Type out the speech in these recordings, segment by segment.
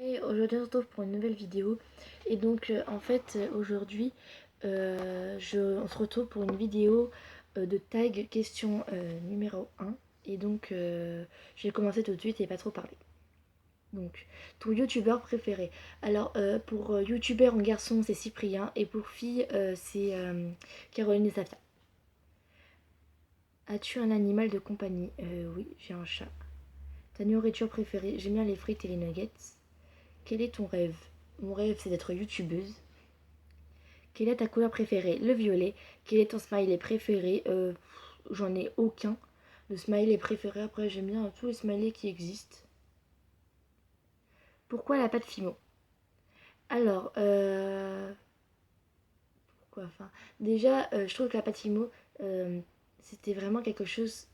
Et aujourd'hui on se retrouve pour une nouvelle vidéo et donc en fait aujourd'hui on se retrouve pour une vidéo de tag question numéro 1 et donc je vais commencer tout de suite et pas trop parler. Donc ton youtubeur préféré. Alors pour youtubeur en garçon c'est Cyprien et pour fille c'est Caroline et Safia. As-tu un animal de compagnie? Oui, j'ai un chat. Ta nourriture préférée? J'aime bien les frites et les nuggets. Quel est ton rêve? Mon rêve, c'est d'être youtubeuse. Quelle est ta couleur préférée? Le violet. Quel est ton smiley préféré? J'en ai aucun. De smiley préféré, après j'aime bien tous les smileys qui existent. Pourquoi la pâte Fimo? Alors, pourquoi enfin, déjà, je trouve que la pâte Fimo, c'était vraiment quelque chose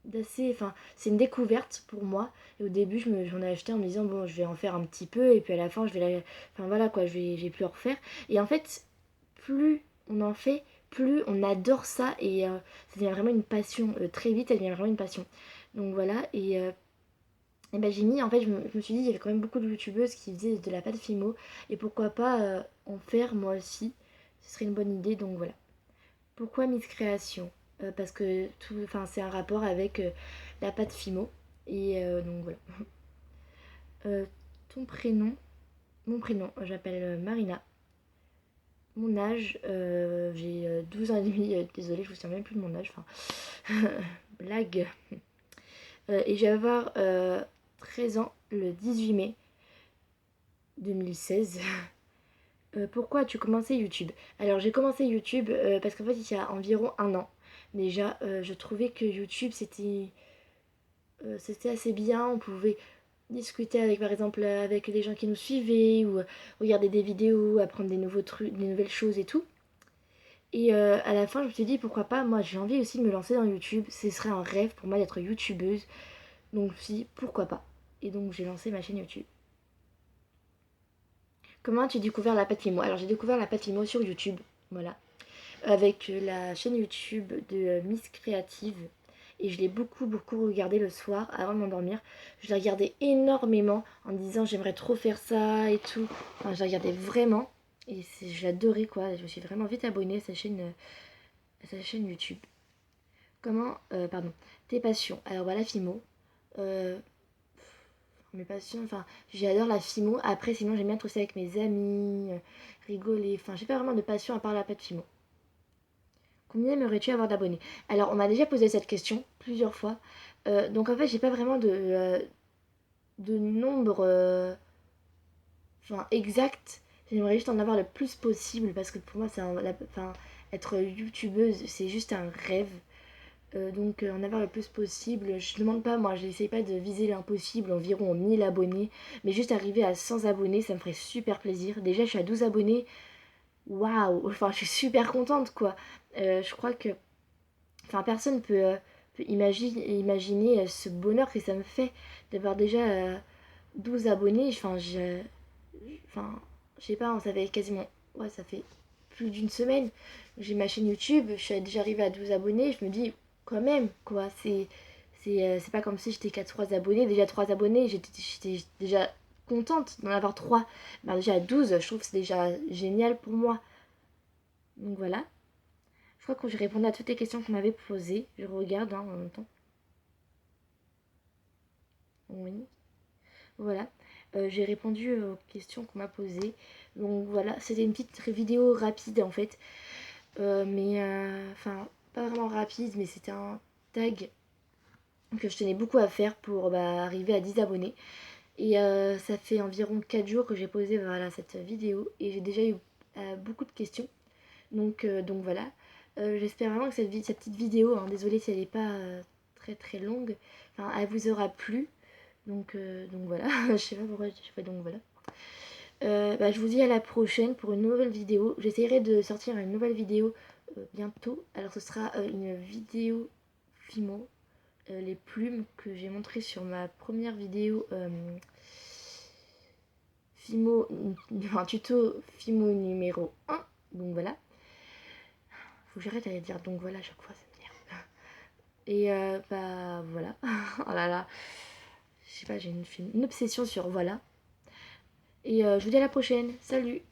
d'assez. Enfin, c'est une découverte pour moi. Et au début, j'en ai acheté en me disant, bon, je vais en faire un petit peu, et puis à la fin, je vais la. Enfin voilà quoi, je vais plus en refaire. Et en fait, plus on en fait, plus on adore ça et ça devient vraiment une passion. Très vite, ça devient vraiment une passion. Donc voilà, et ben j'ai mis, en fait, je me suis dit, il y avait quand même beaucoup de youtubeuses qui faisaient de la pâte Fimo et pourquoi pas en faire moi aussi. Ce serait une bonne idée, donc voilà. Pourquoi Miss Création? Parce que tout, enfin, c'est un rapport avec la pâte Fimo et donc voilà. Euh, ton prénom? Mon prénom, j'appelle Marina. Mon âge, j'ai 12 ans et demi, désolée, je me souviens même plus de mon âge, enfin, blague. Et je vais avoir 13 ans le 18 mai 2016. Pourquoi as-tu commencé YouTube? Alors j'ai commencé YouTube parce qu'en fait il y a environ un an. Déjà, je trouvais que YouTube c'était assez bien, on pouvait discuter avec par exemple avec les gens qui nous suivaient ou regarder des vidéos, apprendre des nouveaux trucs, des nouvelles choses et tout. Et à la fin, je me suis dit pourquoi pas, moi j'ai envie aussi de me lancer dans YouTube. Ce serait un rêve pour moi d'être youtubeuse. Donc je me suis dit pourquoi pas. Et donc j'ai lancé ma chaîne YouTube. Comment as-tu découvert la pâte Fimo? Alors j'ai découvert la pâte Fimo sur YouTube. Voilà. Avec la chaîne YouTube de Miss Créative. Et je l'ai beaucoup regardé le soir avant de m'endormir. Je l'ai regardé énormément en me disant j'aimerais trop faire ça et tout. Enfin, je la regardais vraiment. Et je l'adorais quoi. Je me suis vraiment vite abonnée à sa chaîne YouTube. Pardon, tes passions. Alors voilà, Fimo. Euh, mes passions, enfin, j'adore la Fimo. Après, sinon, j'aime bien tout ça avec mes amis, rigoler. Enfin, j'ai pas vraiment de passion à part la pâte Fimo. Combien aimerais-tu avoir d'abonnés? Alors, on m'a déjà posé cette question plusieurs fois. Donc, en fait, j'ai pas vraiment de nombre enfin, exact. J'aimerais juste en avoir le plus possible parce que pour moi, enfin, être youtubeuse, c'est juste un rêve. Donc en avoir le plus possible. Je ne demande pas, moi, j'essaie pas de viser l'impossible, environ 1000 abonnés, mais juste arriver à 100 abonnés, ça me ferait super plaisir. Déjà, je suis à 12 abonnés, waouh, enfin, je suis super contente, quoi. Je crois que, enfin, personne peut imaginer ce bonheur que ça me fait d'avoir déjà 12 abonnés. Enfin, je sais pas, ça fait quasiment, ouais, ça fait plus d'une semaine. J'ai ma chaîne YouTube, je suis déjà arrivée à 12 abonnés, je me dis, quand même, quoi, c'est pas comme si j'étais qu'à 3 abonnés. Déjà 3 abonnés, j'étais déjà contente d'en avoir 3. Ben déjà à 12, je trouve que c'est déjà génial pour moi. Donc voilà. Je crois que j'ai répondu à toutes les questions qu'on m'avait posées. Je regarde hein, en même temps. Oui. Voilà. J'ai répondu aux questions qu'on m'a posées. Donc voilà, c'était une petite vidéo rapide en fait. Mais enfin, pas vraiment rapide, mais c'était un tag que je tenais beaucoup à faire pour arriver à 10 abonnés. Et ça fait environ 4 jours que j'ai posé voilà, cette vidéo et j'ai déjà eu beaucoup de questions. Donc voilà. J'espère vraiment que cette petite vidéo, hein, désolée si elle n'est pas très longue, enfin, elle vous aura plu. Donc voilà, je sais pas pourquoi je fais donc voilà. Je vous dis à la prochaine pour une nouvelle vidéo. J'essaierai de sortir une nouvelle vidéo bientôt. Alors ce sera une vidéo Fimo, les plumes que j'ai montré sur ma première vidéo Fimo, un tuto Fimo numéro 1. Donc voilà. Faut que j'arrête à dire donc voilà à chaque fois, ça m'énerve. Et voilà. Oh là là. Je sais pas, j'ai une obsession sur voilà. Et je vous dis à la prochaine. Salut!